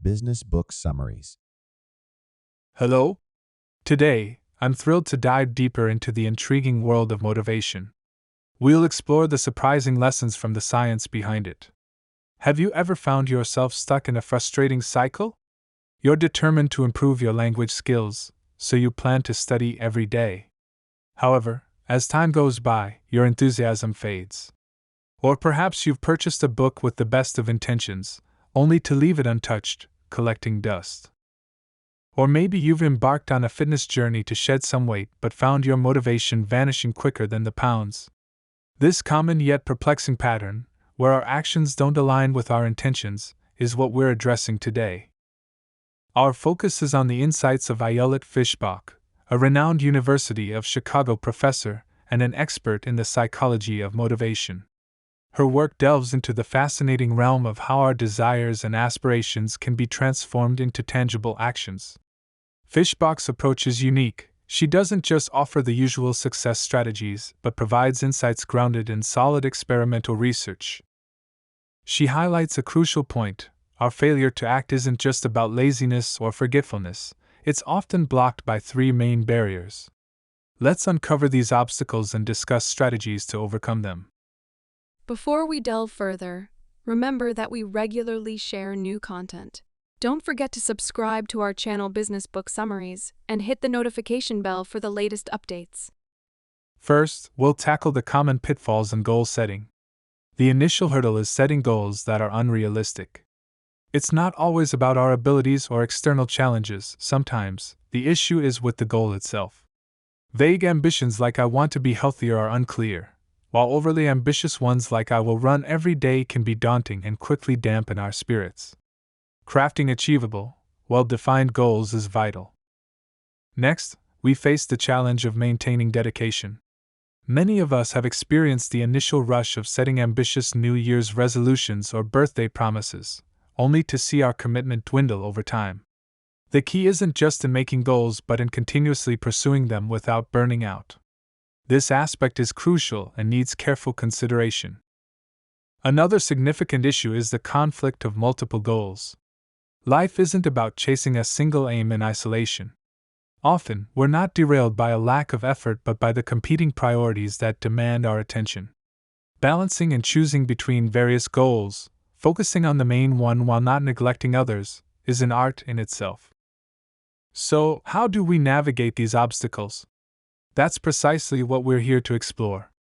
Business Book Summaries. Hello? Today, I'm thrilled to dive deeper into the intriguing world of motivation. We'll explore the surprising lessons from the science behind it. Have you ever found yourself stuck in a frustrating cycle? You're determined to improve your language skills, so you plan to study every day. However, as time goes by, your enthusiasm fades. Or perhaps you've purchased a book with the best of intentions, only to leave it untouched, collecting dust. Or maybe you've embarked on a fitness journey to shed some weight but found your motivation vanishing quicker than the pounds. This common yet perplexing pattern, where our actions don't align with our intentions, is what we're addressing today. Our focus is on the insights of Ayelet Fishbach, a renowned University of Chicago professor and an expert in the psychology of motivation. Her work delves into the fascinating realm of how our desires and aspirations can be transformed into tangible actions. Fishbach's approach is unique. She doesn't just offer the usual success strategies, but provides insights grounded in solid experimental research. She highlights a crucial point: our failure to act isn't just about laziness or forgetfulness, it's often blocked by three main barriers. Let's uncover these obstacles and discuss strategies to overcome them. Before we delve further, remember that we regularly share new content. Don't forget to subscribe to our channel Business Book Summaries and hit the notification bell for the latest updates. First, we'll tackle the common pitfalls in goal setting. The initial hurdle is setting goals that are unrealistic. It's not always about our abilities or external challenges. Sometimes, the issue is with the goal itself. Vague ambitions like "I want to be healthier" are unclear, while overly ambitious ones like "I will run every day" can be daunting and quickly dampen our spirits. Crafting achievable, well-defined goals is vital. Next, we face the challenge of maintaining dedication. Many of us have experienced the initial rush of setting ambitious New Year's resolutions or birthday promises, only to see our commitment dwindle over time. The key isn't just in making goals but in continuously pursuing them without burning out. This aspect is crucial and needs careful consideration. Another significant issue is the conflict of multiple goals. Life isn't about chasing a single aim in isolation. Often, we're not derailed by a lack of effort but by the competing priorities that demand our attention. Balancing and choosing between various goals, focusing on the main one while not neglecting others, is an art in itself. So, how do we navigate these obstacles? That's precisely what we're here to explore.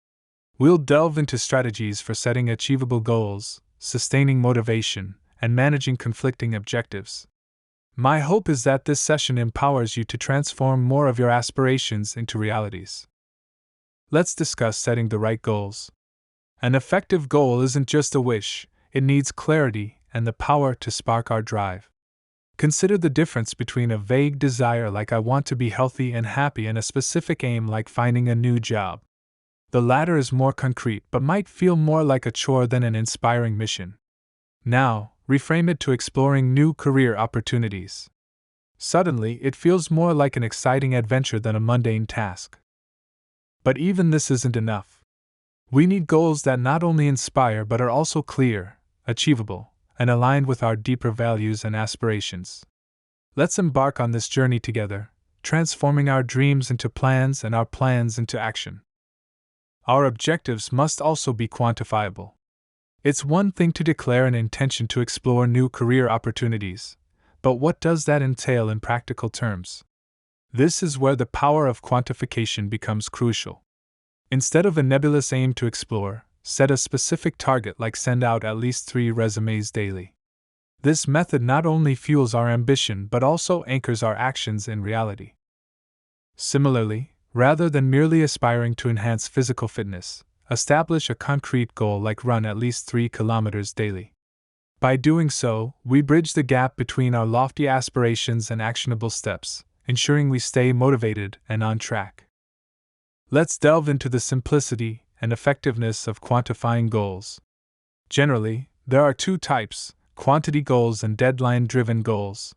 We'll delve into strategies for setting achievable goals, sustaining motivation, and managing conflicting objectives. My hope is that this session empowers you to transform more of your aspirations into realities. Let's discuss setting the right goals. An effective goal isn't just a wish, it needs clarity and the power to spark our drive. Consider the difference between a vague desire like "I want to be healthy and happy" and a specific aim like finding a new job. The latter is more concrete but might feel more like a chore than an inspiring mission. Now, reframe it to exploring new career opportunities. Suddenly, it feels more like an exciting adventure than a mundane task. But even this isn't enough. We need goals that not only inspire but are also clear, achievable, and aligned with our deeper values and aspirations. Let's embark on this journey together, transforming our dreams into plans and our plans into action. Our objectives must also be quantifiable. It's one thing to declare an intention to explore new career opportunities, but what does that entail in practical terms? This is where the power of quantification becomes crucial. Instead of a nebulous aim to explore, set a specific target like send out at least 3 resumes daily. This method not only fuels our ambition but also anchors our actions in reality. Similarly, rather than merely aspiring to enhance physical fitness, establish a concrete goal like run at least 3 kilometers daily. By doing so, we bridge the gap between our lofty aspirations and actionable steps, ensuring we stay motivated and on track. Let's delve into the simplicity and effectiveness of quantifying goals. Generally, there are 2 types: quantity goals and deadline-driven goals.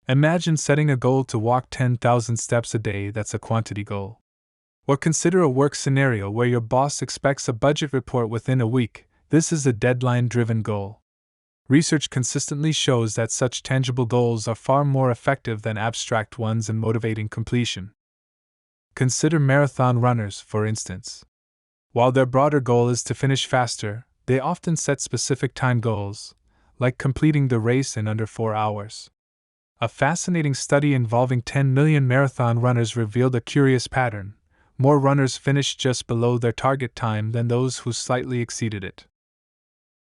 Imagine setting a goal to walk 10,000 steps a day. That's a quantity goal. Or consider a work scenario where your boss expects a budget report within a week. This is a deadline-driven goal. Research consistently shows that such tangible goals are far more effective than abstract ones in motivating completion. Consider marathon runners, for instance. While their broader goal is to finish faster, they often set specific time goals, like completing the race in under 4 hours. A fascinating study involving 10 million marathon runners revealed a curious pattern. More runners finished just below their target time than those who slightly exceeded it.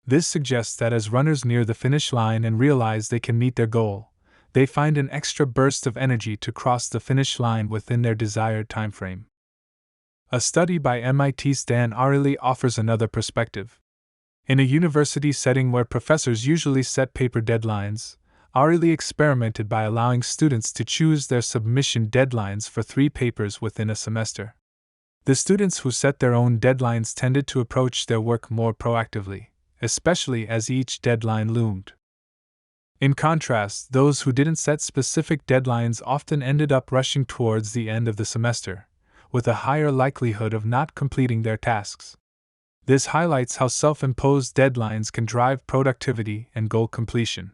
This suggests that as runners near the finish line and realize they can meet their goal, they find an extra burst of energy to cross the finish line within their desired timeframe. A study by MIT's Dan Ariely offers another perspective. In a university setting where professors usually set paper deadlines, Ariely experimented by allowing students to choose their submission deadlines for 3 papers within a semester. The students who set their own deadlines tended to approach their work more proactively, especially as each deadline loomed. In contrast, those who didn't set specific deadlines often ended up rushing towards the end of the semester, with a higher likelihood of not completing their tasks. This highlights how self-imposed deadlines can drive productivity and goal completion.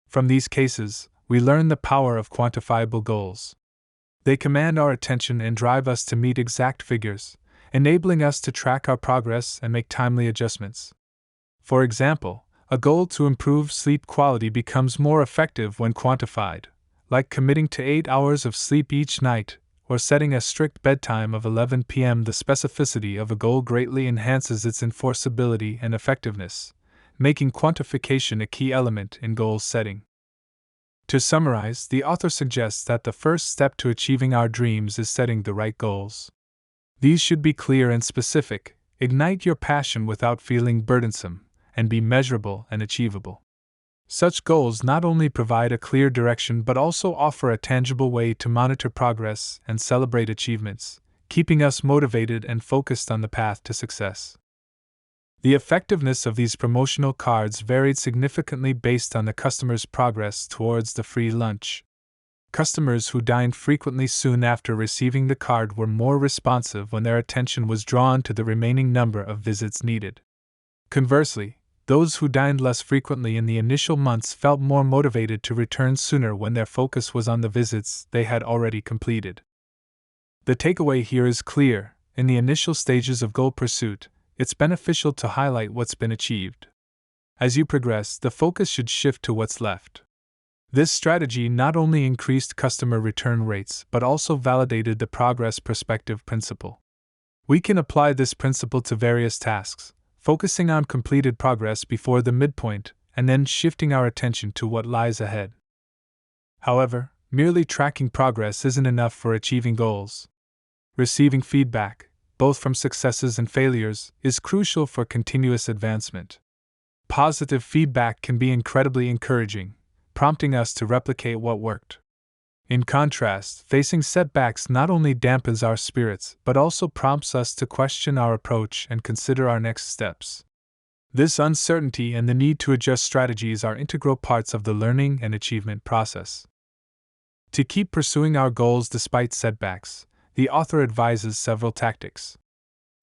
From these cases, we learn the power of quantifiable goals. They command our attention and drive us to meet exact figures, enabling us to track our progress and make timely adjustments. For example, a goal to improve sleep quality becomes more effective when quantified, like committing to 8 hours of sleep each night or setting a strict bedtime of 11 p.m. The specificity of a goal greatly enhances its enforceability and effectiveness, making quantification a key element in goal setting. To summarize, the author suggests that the first step to achieving our dreams is setting the right goals. These should be clear and specific, ignite your passion without feeling burdensome, and be measurable and achievable. Such goals not only provide a clear direction but also offer a tangible way to monitor progress and celebrate achievements, keeping us motivated and focused on the path to success. The effectiveness of these promotional cards varied significantly based on the customer's progress towards the free lunch. Customers who dined frequently soon after receiving the card were more responsive when their attention was drawn to the remaining number of visits needed. Conversely, those who dined less frequently in the initial months felt more motivated to return sooner when their focus was on the visits they had already completed. The takeaway here is clear: in the initial stages of goal pursuit, it's beneficial to highlight what's been achieved. As you progress, the focus should shift to what's left. This strategy not only increased customer return rates but also validated the progress perspective principle. We can apply this principle to various tasks, focusing on completed progress before the midpoint and then shifting our attention to what lies ahead. However, merely tracking progress isn't enough for achieving goals. Receiving feedback, both from successes and failures, is crucial for continuous advancement. Positive feedback can be incredibly encouraging, prompting us to replicate what worked. In contrast, facing setbacks not only dampens our spirits but also prompts us to question our approach and consider our next steps. This uncertainty and the need to adjust strategies are integral parts of the learning and achievement process. To keep pursuing our goals despite setbacks, the author advises several tactics.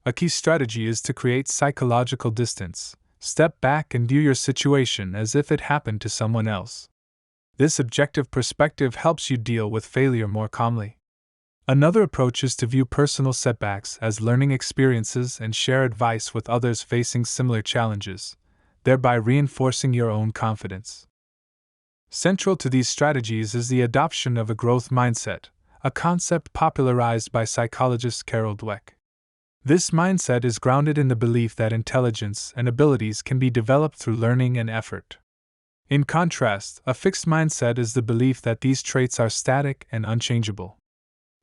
A key strategy is to create psychological distance. Step back and view your situation as if it happened to someone else. This objective perspective helps you deal with failure more calmly. Another approach is to view personal setbacks as learning experiences and share advice with others facing similar challenges, thereby reinforcing your own confidence. Central to these strategies is the adoption of a growth mindset, a concept popularized by psychologist Carol Dweck. This mindset is grounded in the belief that intelligence and abilities can be developed through learning and effort. In contrast, a fixed mindset is the belief that these traits are static and unchangeable.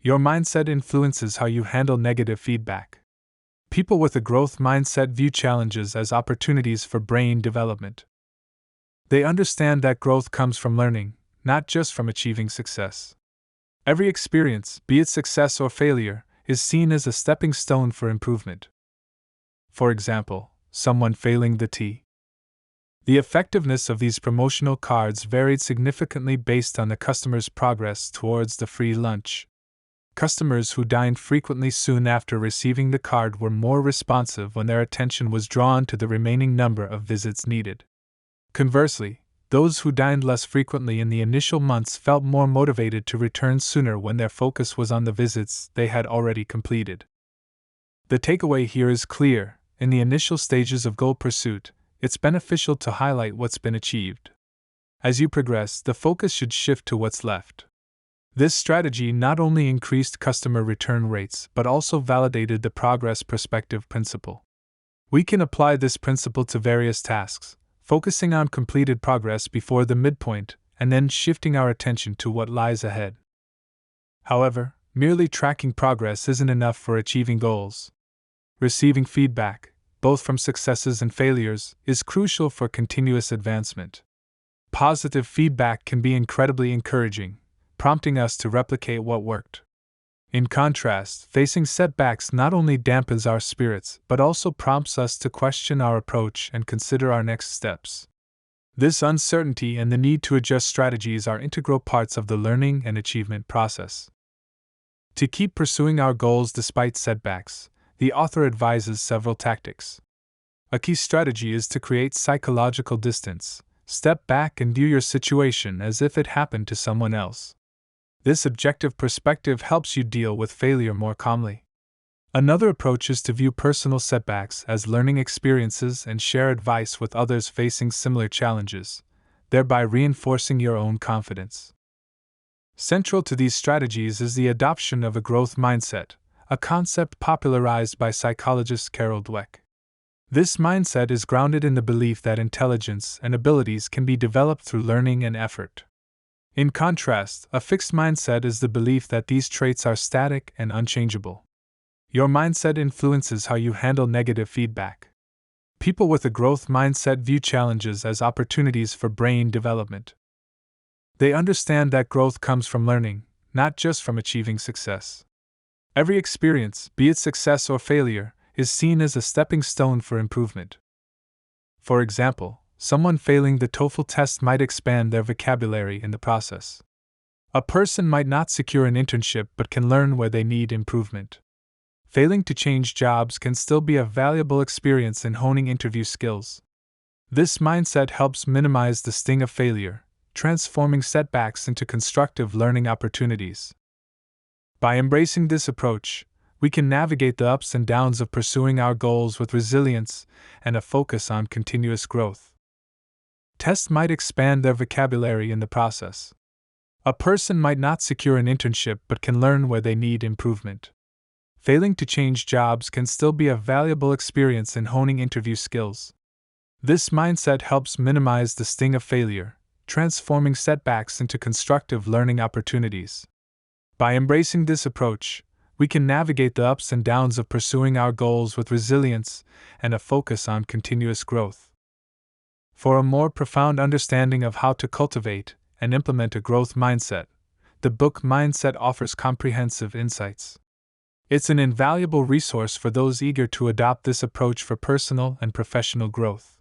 Your mindset influences how you handle negative feedback. People with a growth mindset view challenges as opportunities for brain development. They understand that growth comes from learning, not just from achieving success. Every experience, be it success or failure, is seen as a stepping stone for improvement. For example, someone failing the T. The effectiveness of these promotional cards varied significantly based on the customer's progress towards the free lunch. Customers who dined frequently soon after receiving the card were more responsive when their attention was drawn to the remaining number of visits needed. Conversely, those who dined less frequently in the initial months felt more motivated to return sooner when their focus was on the visits they had already completed. The takeaway here is clear: in the initial stages of goal pursuit, it's beneficial to highlight what's been achieved. As you progress, the focus should shift to what's left. This strategy not only increased customer return rates but also validated the progress perspective principle. We can apply this principle to various tasks, focusing on completed progress before the midpoint and then shifting our attention to what lies ahead. However, merely tracking progress isn't enough for achieving goals. Receiving feedback, both from successes and failures, is crucial for continuous advancement. Positive feedback can be incredibly encouraging, prompting us to replicate what worked. In contrast, facing setbacks not only dampens our spirits but also prompts us to question our approach and consider our next steps. This uncertainty and the need to adjust strategies are integral parts of the learning and achievement process. To keep pursuing our goals despite setbacks, the author advises several tactics. A key strategy is to create psychological distance. Step back and view your situation as if it happened to someone else. This objective perspective helps you deal with failure more calmly. Another approach is to view personal setbacks as learning experiences and share advice with others facing similar challenges, thereby reinforcing your own confidence. Central to these strategies is the adoption of a growth mindset, a concept popularized by psychologist Carol Dweck. This mindset is grounded in the belief that intelligence and abilities can be developed through learning and effort. In contrast, a fixed mindset is the belief that these traits are static and unchangeable. Your mindset influences how you handle negative feedback. People with a growth mindset view challenges as opportunities for brain development. They understand that growth comes from learning, not just from achieving success. Every experience, be it success or failure, is seen as a stepping stone for improvement. For example, someone failing the TOEFL test might expand their vocabulary in the process. A person might not secure an internship but can learn where they need improvement. Failing to change jobs can still be a valuable experience in honing interview skills. This mindset helps minimize the sting of failure, transforming setbacks into constructive learning opportunities. By embracing this approach, we can navigate the ups and downs of pursuing our goals with resilience and a focus on continuous growth. Tests might expand their vocabulary in the process. A person might not secure an internship but can learn where they need improvement. Failing to change jobs can still be a valuable experience in honing interview skills. This mindset helps minimize the sting of failure, transforming setbacks into constructive learning opportunities. By embracing this approach, we can navigate the ups and downs of pursuing our goals with resilience and a focus on continuous growth. For a more profound understanding of how to cultivate and implement a growth mindset, the book Mindset offers comprehensive insights. It's an invaluable resource for those eager to adopt this approach for personal and professional growth.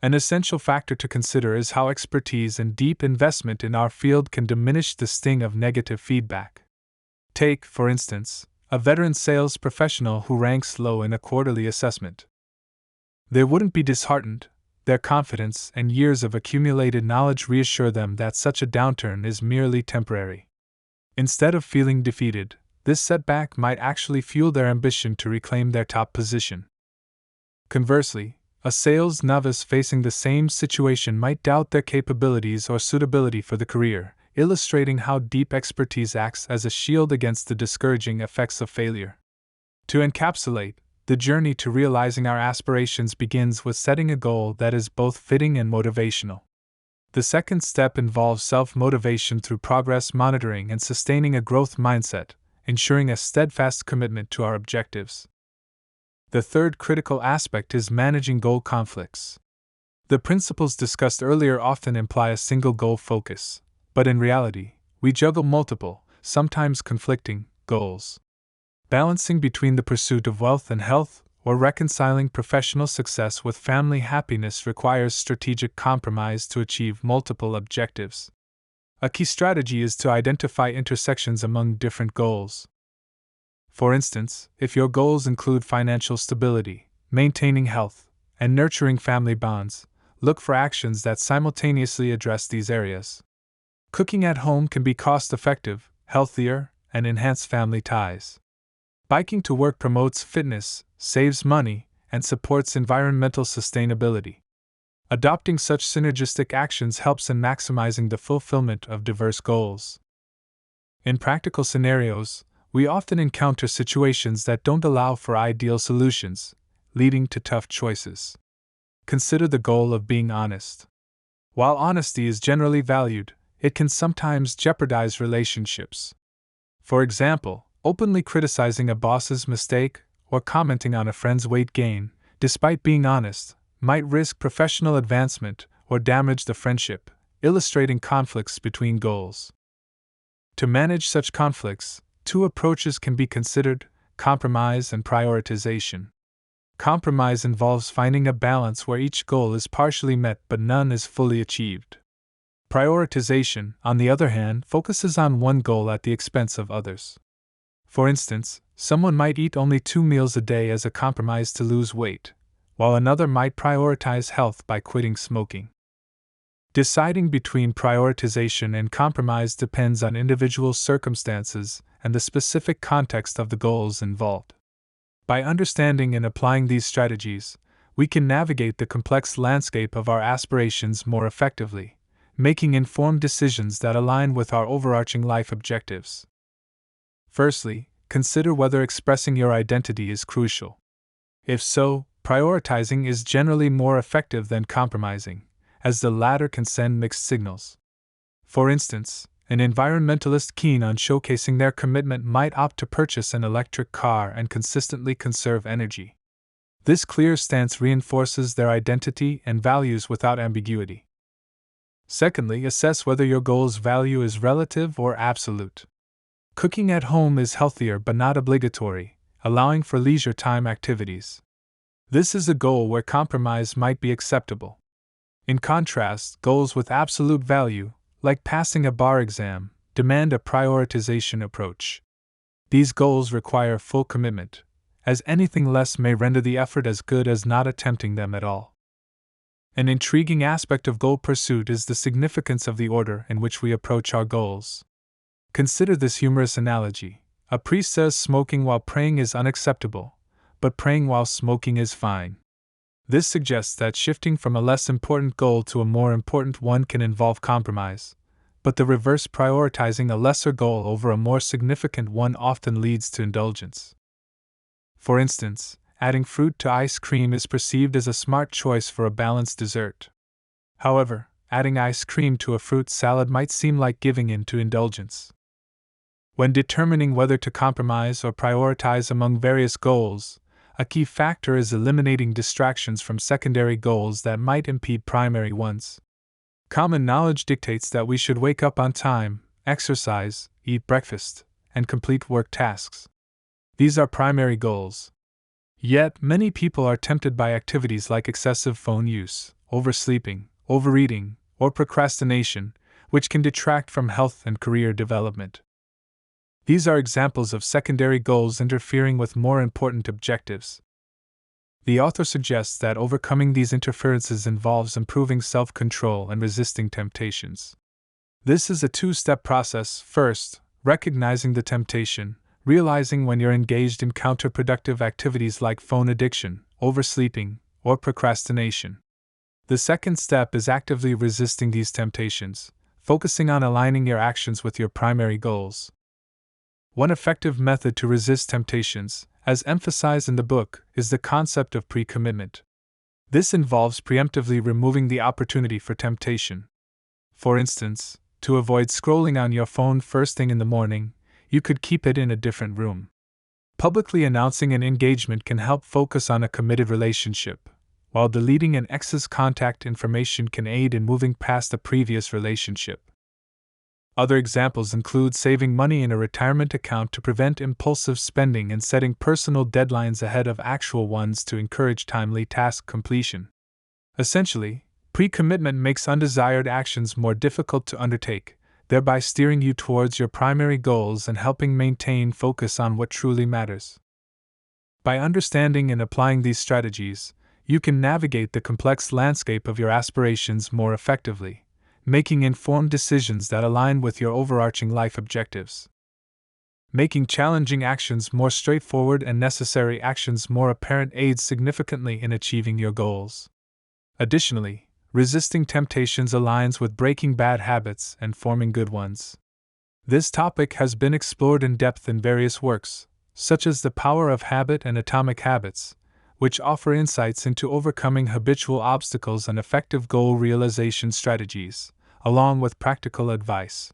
An essential factor to consider is how expertise and deep investment in our field can diminish the sting of negative feedback. Take, for instance, a veteran sales professional who ranks low in a quarterly assessment. They wouldn't be disheartened. Their confidence and years of accumulated knowledge reassure them that such a downturn is merely temporary. Instead of feeling defeated, this setback might actually fuel their ambition to reclaim their top position. Conversely, a sales novice facing the same situation might doubt their capabilities or suitability for the career, illustrating how deep expertise acts as a shield against the discouraging effects of failure. To encapsulate, the journey to realizing our aspirations begins with setting a goal that is both fitting and motivational. The second step involves self-motivation through progress monitoring and sustaining a growth mindset, ensuring a steadfast commitment to our objectives. The third critical aspect is managing goal conflicts. The principles discussed earlier often imply a single goal focus, but in reality, we juggle multiple, sometimes conflicting, goals. Balancing between the pursuit of wealth and health, or reconciling professional success with family happiness requires strategic compromise to achieve multiple objectives. A key strategy is to identify intersections among different goals. For instance, if your goals include financial stability, maintaining health, and nurturing family bonds, look for actions that simultaneously address these areas. Cooking at home can be cost-effective, healthier, and enhance family ties. Biking to work promotes fitness, saves money, and supports environmental sustainability. Adopting such synergistic actions helps in maximizing the fulfillment of diverse goals. In practical scenarios, we often encounter situations that don't allow for ideal solutions, leading to tough choices. Consider the goal of being honest. While honesty is generally valued, it can sometimes jeopardize relationships. For example, openly criticizing a boss's mistake or commenting on a friend's weight gain, despite being honest, might risk professional advancement or damage the friendship, illustrating conflicts between goals. To manage such conflicts, two approaches can be considered: compromise and prioritization. Compromise involves finding a balance where each goal is partially met but none is fully achieved. Prioritization, on the other hand, focuses on one goal at the expense of others. For instance, someone might eat only 2 meals a day as a compromise to lose weight, while another might prioritize health by quitting smoking. Deciding between prioritization and compromise depends on individual circumstances and the specific context of the goals involved. By understanding and applying these strategies, we can navigate the complex landscape of our aspirations more effectively, making informed decisions that align with our overarching life objectives. Firstly, consider whether expressing your identity is crucial. If so, prioritizing is generally more effective than compromising, as the latter can send mixed signals. For instance, an environmentalist keen on showcasing their commitment might opt to purchase an electric car and consistently conserve energy. This clear stance reinforces their identity and values without ambiguity. Secondly, assess whether your goal's value is relative or absolute. Cooking at home is healthier but not obligatory, allowing for leisure time activities. This is a goal where compromise might be acceptable. In contrast, goals with absolute value, like passing a bar exam, demand a prioritization approach. These goals require full commitment, as anything less may render the effort as good as not attempting them at all. An intriguing aspect of goal pursuit is the significance of the order in which we approach our goals. Consider this humorous analogy. A priest says smoking while praying is unacceptable, but praying while smoking is fine. This suggests that shifting from a less important goal to a more important one can involve compromise, but the reverse, prioritizing a lesser goal over a more significant one, often leads to indulgence. For instance, adding fruit to ice cream is perceived as a smart choice for a balanced dessert. However, adding ice cream to a fruit salad might seem like giving in to indulgence. When determining whether to compromise or prioritize among various goals, a key factor is eliminating distractions from secondary goals that might impede primary ones. Common knowledge dictates that we should wake up on time, exercise, eat breakfast, and complete work tasks. These are primary goals. Yet, many people are tempted by activities like excessive phone use, oversleeping, overeating, or procrastination, which can detract from health and career development. These are examples of secondary goals interfering with more important objectives. The author suggests that overcoming these interferences involves improving self-control and resisting temptations. This is a two-step process. First, recognizing the temptation, realizing when you're engaged in counterproductive activities like phone addiction, oversleeping, or procrastination. The second step is actively resisting these temptations, focusing on aligning your actions with your primary goals. One effective method to resist temptations, as emphasized in the book, is the concept of pre-commitment. This involves preemptively removing the opportunity for temptation. For instance, to avoid scrolling on your phone first thing in the morning, you could keep it in a different room. Publicly announcing an engagement can help focus on a committed relationship, while deleting an ex's contact information can aid in moving past a previous relationship. Other examples include saving money in a retirement account to prevent impulsive spending and setting personal deadlines ahead of actual ones to encourage timely task completion. Essentially, pre-commitment makes undesired actions more difficult to undertake, thereby steering you towards your primary goals and helping maintain focus on what truly matters. By understanding and applying these strategies, you can navigate the complex landscape of your aspirations more effectively, making informed decisions that align with your overarching life objectives. Making challenging actions more straightforward and necessary actions more apparent aids significantly in achieving your goals. Additionally, resisting temptations aligns with breaking bad habits and forming good ones. This topic has been explored in depth in various works, such as The Power of Habit and Atomic Habits, which offer insights into overcoming habitual obstacles and effective goal realization strategies, along with practical advice.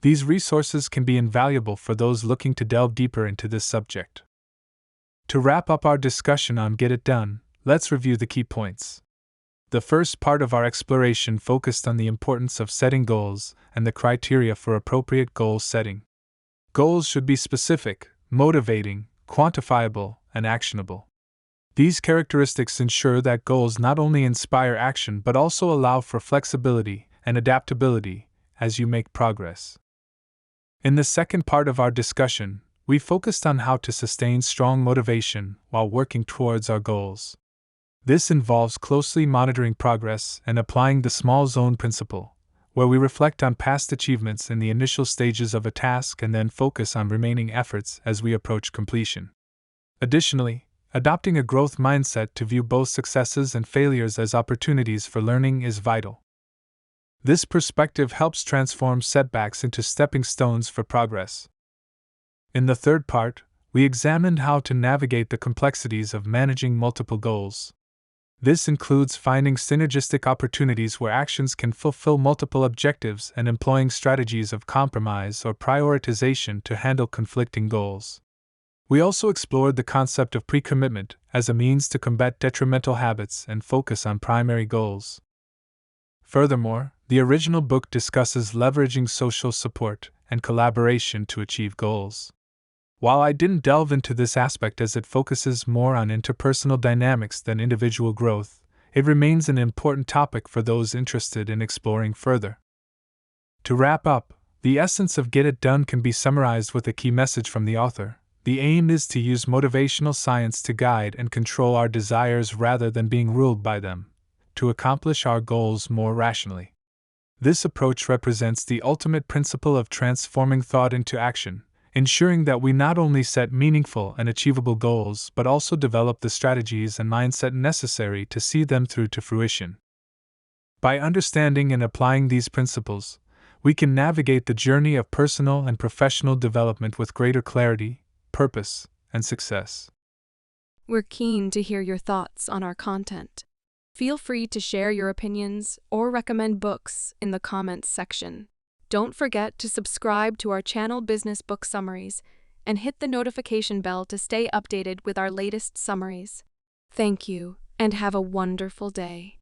These resources can be invaluable for those looking to delve deeper into this subject. To wrap up our discussion on Get It Done, let's review the key points. The first part of our exploration focused on the importance of setting goals and the criteria for appropriate goal setting. Goals should be specific, motivating, quantifiable, and actionable. These characteristics ensure that goals not only inspire action but also allow for flexibility and adaptability as you make progress. In the second part of our discussion, we focused on how to sustain strong motivation while working towards our goals. This involves closely monitoring progress and applying the small zone principle, where we reflect on past achievements in the initial stages of a task and then focus on remaining efforts as we approach completion. Additionally, adopting a growth mindset to view both successes and failures as opportunities for learning is vital. This perspective helps transform setbacks into stepping stones for progress. In the third part, we examined how to navigate the complexities of managing multiple goals. This includes finding synergistic opportunities where actions can fulfill multiple objectives and employing strategies of compromise or prioritization to handle conflicting goals. We also explored the concept of pre-commitment as a means to combat detrimental habits and focus on primary goals. Furthermore, the original book discusses leveraging social support and collaboration to achieve goals. While I didn't delve into this aspect as it focuses more on interpersonal dynamics than individual growth, it remains an important topic for those interested in exploring further. To wrap up, the essence of Get It Done can be summarized with a key message from the author. The aim is to use motivational science to guide and control our desires rather than being ruled by them, to accomplish our goals more rationally. This approach represents the ultimate principle of transforming thought into action, ensuring that we not only set meaningful and achievable goals but also develop the strategies and mindset necessary to see them through to fruition. By understanding and applying these principles, we can navigate the journey of personal and professional development with greater clarity, purpose, and success. We're keen to hear your thoughts on our content. Feel free to share your opinions or recommend books in the comments section. Don't forget to subscribe to our channel Business Book Summaries and hit the notification bell to stay updated with our latest summaries. Thank you, and have a wonderful day.